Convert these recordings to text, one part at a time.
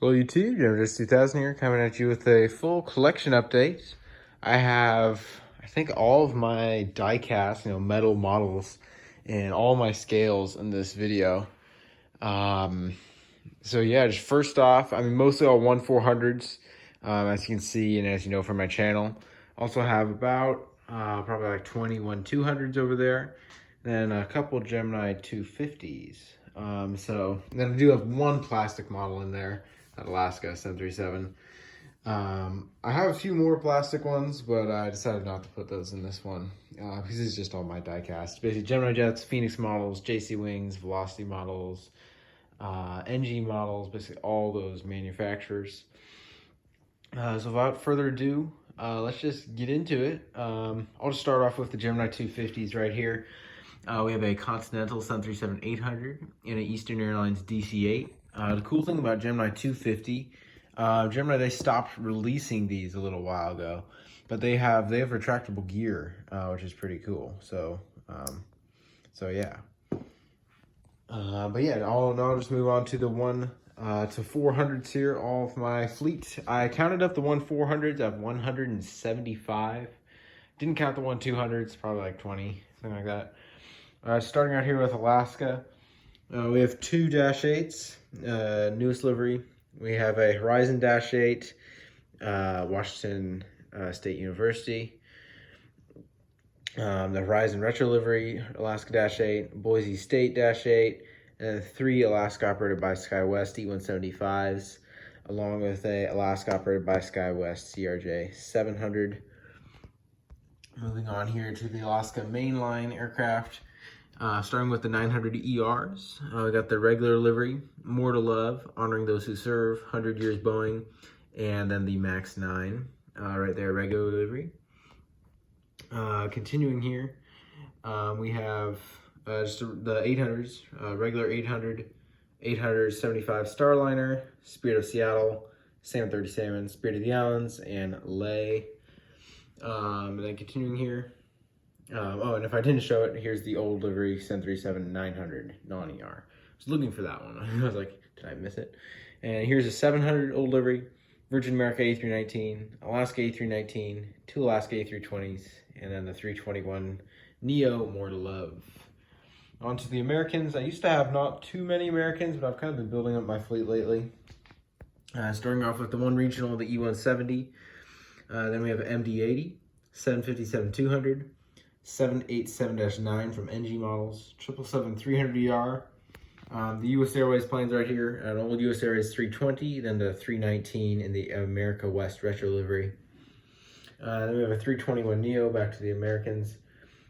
Hello YouTube, Geminijets 2000 here, coming at you with a full collection update. I have, I think, all of my die-cast, metal models and all my scales in this video. So yeah, just first off, mostly all 1/400s, as you can see and as you know from my channel. Also have about, probably like 20 1/200s over there, then a couple Gemini 250s. So then I do have one plastic model in there, that Alaska 737. I have a few more plastic ones, but I decided not to put those in this one because it's just all my die-cast. Basically, Geminijets, Phoenix models, JC Wings, Velocity models, NG models, basically all those manufacturers. So without further ado, let's just get into it. I'll just start off with the Gemini 250s right here. We have a Continental 737-800 and an Eastern Airlines DC-8. The cool thing about Gemini 250, Gemini, they stopped releasing these a little while ago, but they have retractable gear, which is pretty cool. So yeah. But yeah, I'll just move on to the 1/400s here. All of my fleet, I counted up the 1/400s at 175. Didn't count the 1/200s, probably like 20, something like that. Starting out here with Alaska, we have two Dash 8s, newest livery. We have a Horizon Dash 8, Washington State University. The Horizon Retro livery, Alaska Dash 8, Boise State Dash 8, and 3 Alaska operated by SkyWest E-175s, along with a Alaska operated by SkyWest CRJ 700. Moving on here to the Alaska mainline aircraft. Starting with the 900 ERs, we got the regular livery, More to Love, Honoring Those Who Serve, 100 Years Boeing, and then the MAX 9, right there, regular livery. Continuing here, we have just the 800s, regular 800, 875 Starliner, Spirit of Seattle, 737, Spirit of the Islands, and Lay. And then continuing here, and if I didn't show it, here's the old livery 737-900 non-ER. I was looking for that one. I was like, did I miss it? And here's a 700 old livery, Virgin America A319, Alaska A319, 2 Alaska A320s, and then the 321 Neo, More to Love. On to the Americans. I used to have not too many Americans, but I've kind of been building up my fleet lately. Starting off with the one regional, the E-170. Then we have MD-80, 757-200, 787-9 from NG models, 777-300ER. The U.S. Airways planes right here, an old U.S. Airways 320, then the 319 in the America West retro livery. Then we have a 321 Neo, back to the Americans,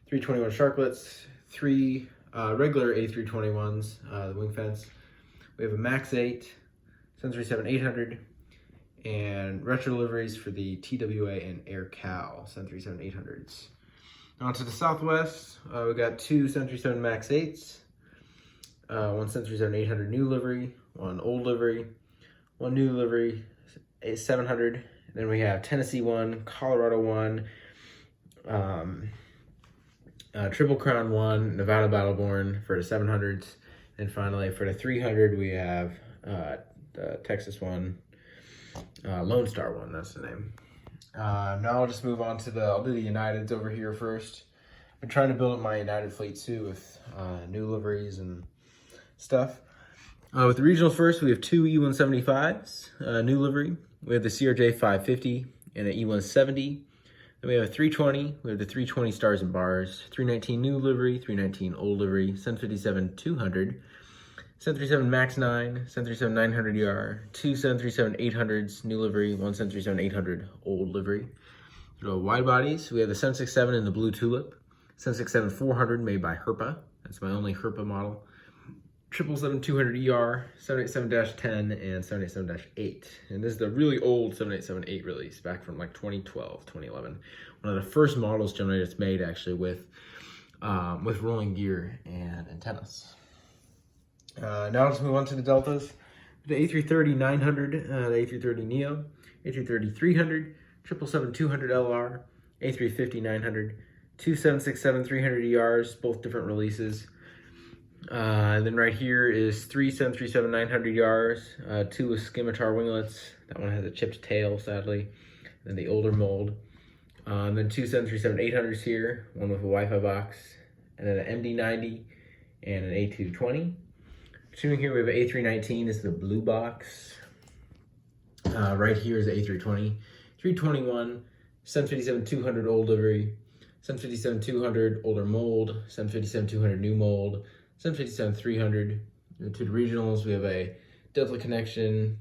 321 Sharklets, 3 regular A321s, the wing fence. We have a MAX 8, 737-800, and retro liveries for the TWA and Air Cal 737-800s. On to the Southwest, we got 2 737 MAX 8s, 1 737-800 new livery, 1 old livery, 1 new livery, a 700. Then we have Tennessee 1, Colorado 1, Triple Crown 1, Nevada Battleborn for the 700s. And finally, for the 300, we have the Texas 1, Lone Star 1, that's the name. Now I'll just move on to I'll do the Uniteds over here first. I've been trying to build up my United fleet too with new liveries and stuff. With the regional first, we have 2 E-175s, new livery. We have the CRJ 550 and an E-170. Then we have a 320. We have the 320 Stars and Bars, 319 new livery, 319 old livery, 757-200, 737 MAX 9, 737-900ER, 2 737-800s new livery, 1 737-800 old livery. So wide bodies, we have the 767 in the Blue Tulip, 767-400 made by Herpa. That's my only Herpa model. 777-200ER, 787-10, and 787-8. And this is the really old 787-8 release, back from like 2012, 2011. One of the first models Geminijets made, actually, with rolling gear and antennas. Now let's move on to the Deltas. The A330-900, the A330 Neo, A330-300, 777-200LR, A350-900, 2 767-300ERs, both different releases. And then right here is 3 737-900ERs, 2 with scimitar winglets. That one has a chipped tail, sadly. Then the older mold. And then 2 737-800s here, one with a Wi-Fi box, and then an MD-90 and an A220. Continuing here, we have an A319. This is the blue box. Right here is the A320. 321, 757-200 old livery, 757-200 older mold, 757-200 new mold, 757-300. To the regionals, we have a Delta Connection,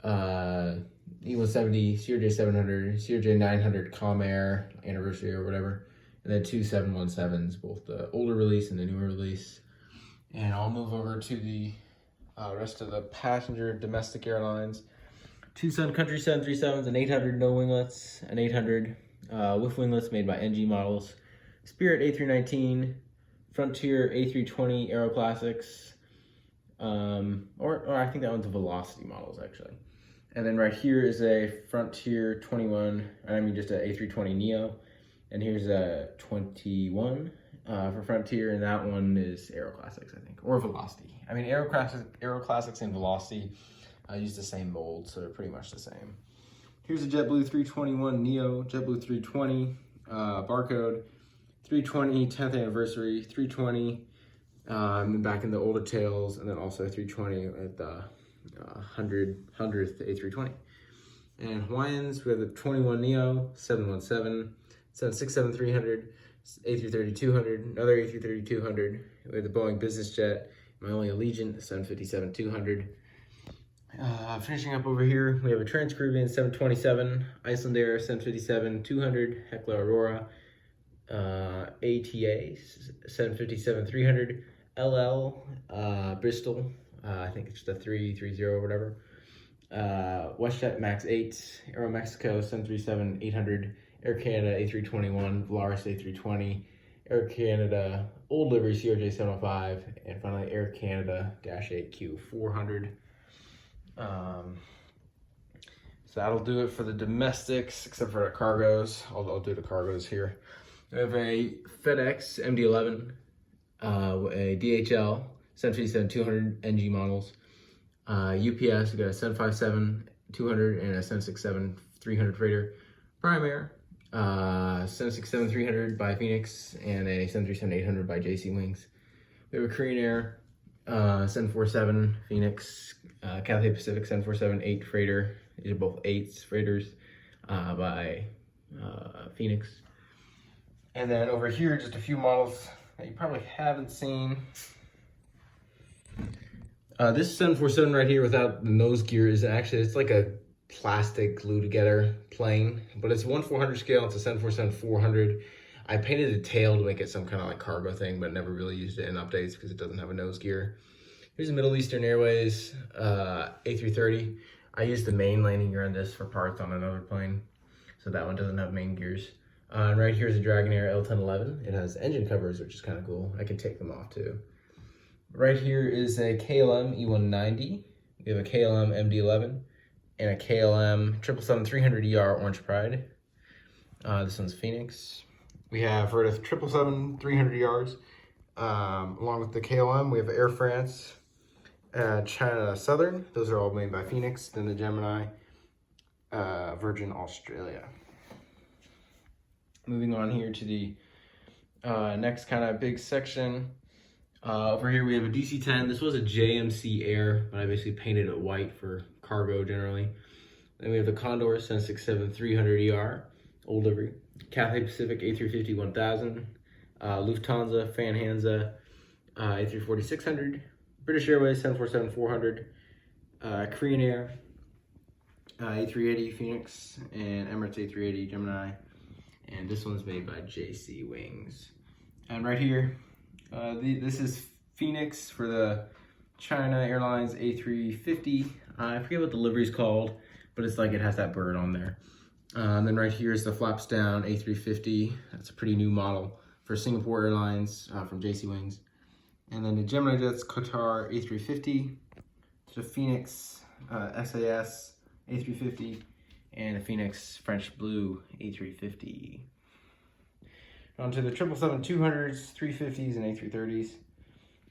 E170, CRJ700, CRJ900 Comair anniversary or whatever, and then 2 717s, both the older release and the newer release. And I'll move over to the rest of the passenger domestic airlines. 2 Sun Country 737s, an 800 no winglets, an 800 with winglets made by NG models, Spirit A319, Frontier A320 Aeroclassics, or I think that one's a Velocity models actually. And then right here is a Frontier 21, just an A320 Neo. And here's a 21 for Frontier, and that one is Aeroclassics, I think, or Velocity. Aeroclassics and Velocity use the same mold, so they're pretty much the same. Here's a JetBlue 321 Neo, JetBlue 320, barcode, 320 10th anniversary, 320, back in the older tails, and then also 320 at the 100th A320. And Hawaiians, we have the 21 Neo, 717, 767-300, A330-200, another A330-200. We have the Boeing Business Jet, my only Allegiant, 757-200. Finishing up over here, we have a Trans-Caribbean 727, Icelandair 757-200, Heckler Aurora, ATA 757-300, LL, Bristol, I think it's the 330 or whatever, WestJet Max 8, Aeromexico 737-800, Air Canada A321, Volaris A320, Air Canada old livery CRJ705, and finally Air Canada -8Q400. So that'll do it for the domestics, except for the cargos. I'll do the cargos here. We have a FedEx MD-11, a DHL 757-200 NG models, UPS, we got a 757-200 and a 767-300 freighter, Prime Air, 767-300 by Phoenix, and a 737-800 by JC Wings. We have a Korean Air, 747 Phoenix, Cathay Pacific 747-8 freighter. These are both 8s freighters by Phoenix. And then over here, just a few models that you probably haven't seen. This 747 right here without the nose gear is actually, it's like a plastic glue together plane, but it's 1/400 scale. It's a 747-400. I painted the tail to make it some kind of like cargo thing, but never really used it in updates because it doesn't have a nose gear. Here's a Middle Eastern Airways A330. I used the main landing gear on this for parts on another plane, so that one doesn't have main gears. And right here is a Dragonair L1011. It has engine covers, which is kind of cool. I can take them off too. Right here is a KLM E190. We have a KLM MD-11 and a KLM 777-300ER Orange Pride. This one's Phoenix. We have for the 777-300ERs, along with the KLM, we have Air France, China Southern. Those are all made by Phoenix. Then the Gemini, Virgin Australia. Moving on here to the next kind of big section. Over here we have a DC-10. This was a JMC Air, but I basically painted it white for cargo generally. Then we have the Condor 767-300ER, old livery. Cathay Pacific A350-1000, Lufthansa, Fanhansa, A340-600, British Airways 747-400, Korean Air, A380 Phoenix, and Emirates A380 Gemini. And this one's made by JC Wings. And right here, this is Phoenix for the China Airlines A350. I forget what the livery's called, but it's like it has that bird on there. Then right here is the flaps down A350. That's a pretty new model for Singapore Airlines from JC Wings. And then the Geminijets Qatar A350, the Phoenix SAS A350, and the Phoenix French Blue A350. On to the 777-200s, 350s, and A330s.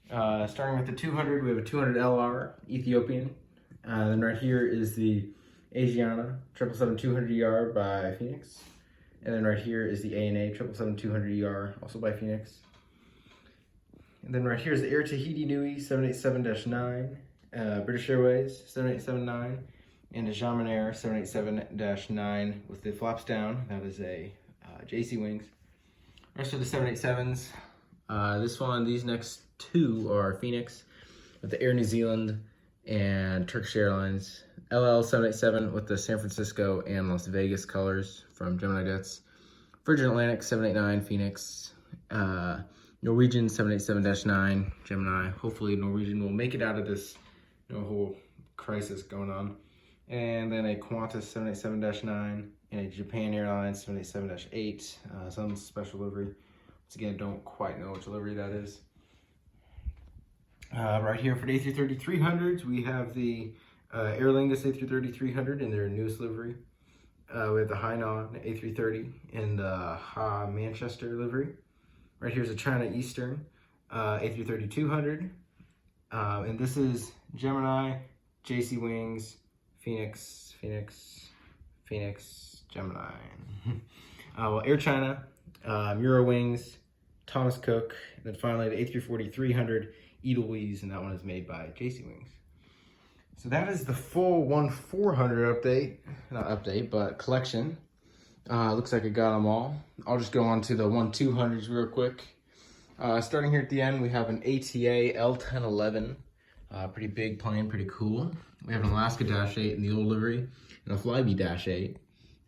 Starting with the 200, we have a 200 LR Ethiopian. Then right here is the Asiana 777-200ER by Phoenix. And then right here is the ANA 777-200ER, also by Phoenix. And then right here is the Air Tahiti Nui 787-9, British Airways 787-9, and a Gemini 787-9 with the flaps down. That is a JC Wings. Rest of the 787s, these next two are Phoenix with the Air New Zealand and Turkish Airlines. LL 787 with the San Francisco and Las Vegas colors from Geminijets. Virgin Atlantic 789 Phoenix. Norwegian 787-9 Gemini. Hopefully Norwegian will make it out of this whole crisis going on. And then a Qantas 787-9 and a Japan Airlines 787-8. Some special livery. Once again, don't quite know which livery that is. Right here for the A330-300s, we have the Aer Lingus A330-300 in their newest livery. We have the Hainan A330 in the Ha Manchester livery. Right here's a China Eastern A330-200. And this is Gemini, JC Wings, Phoenix, Gemini. Well, Air China, Eurowings, Thomas Cook, and then finally the A340-300 Edelweiss, and that one is made by JC Wings. So that is the full 1-400 update, not update, but collection. Looks like I got them all. I'll just go on to the 1-200s real quick. Starting here at the end, we have an ATA L1011. Pretty big plane, pretty cool. We have an Alaska Dash 8 in the old livery, and a Flybe Dash 8.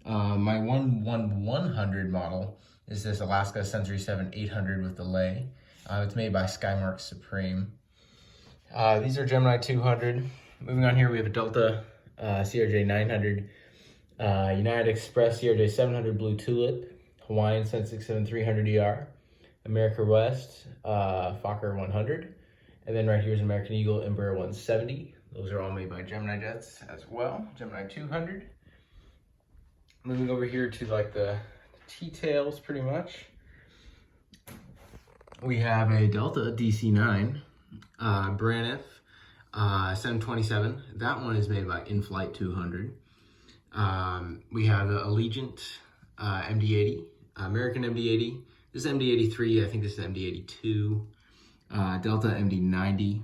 My 1-100 model is this Alaska Sensory 7 800 with delay. It's made by Skymarks Supreme. These are Gemini 200. Moving on here, we have a Delta CRJ 900, United Express CRJ 700 Blue Tulip, Hawaiian Sen 67300ER, America West Fokker 100, and then right here is American Eagle Embraer 170. Those are all made by Geminijets as well. Gemini 200. Moving over here to like the T-tails pretty much. We have a Delta DC-9, Braniff 727. That one is made by Inflight 200. We have the Allegiant MD-80, American MD-80. This is MD-83, I think this is MD-82. Delta MD-90.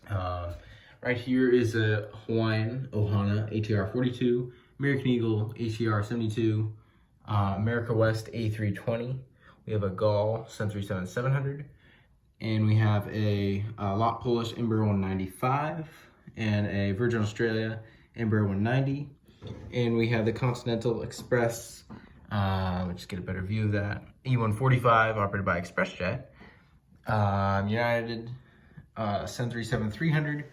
Right here is a Hawaiian Ohana ATR 42, American Eagle ATR 72, America West A320. We have a Gall Sensory 700, and we have a Lot Polish Embraer 195, and a Virgin Australia Embraer 190, and we have the Continental Express. Let's get a better view of that. E145 operated by ExpressJet. United Sensory 7300,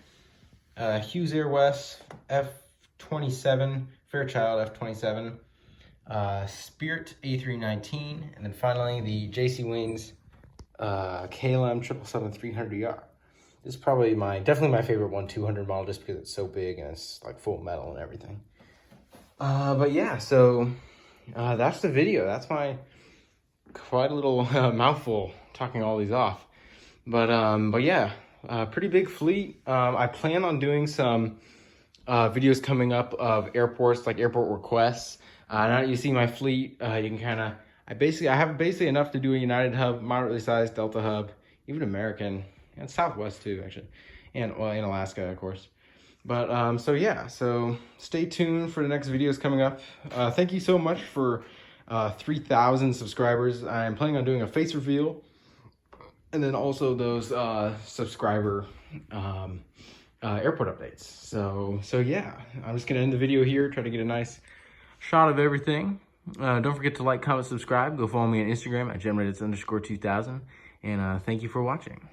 Hughes Air West F27, Fairchild F27, Spirit A319, and then finally the JC Wings KLM 777-300ER. This is probably definitely my favorite 1-200 model, just because it's so big and it's like full metal and everything. But yeah, so that's the video. That's my quite a little mouthful talking all these off. But yeah, pretty big fleet. I plan on doing some videos coming up of airports, like airport requests. Now that you see my fleet, you can kind of, I have basically enough to do a United hub, moderately sized Delta hub, even American, and Southwest too, actually, and well, in Alaska, of course. But so yeah, so stay tuned for the next videos coming up. Thank you so much for 3,000 subscribers. I'm planning on doing a face reveal, and then also those subscriber airport updates. So yeah, I'm just gonna end the video here, try to get a nice shot of everything. Don't forget to like, comment, subscribe. Go follow me on Instagram at Geminijets_2000. And thank you for watching.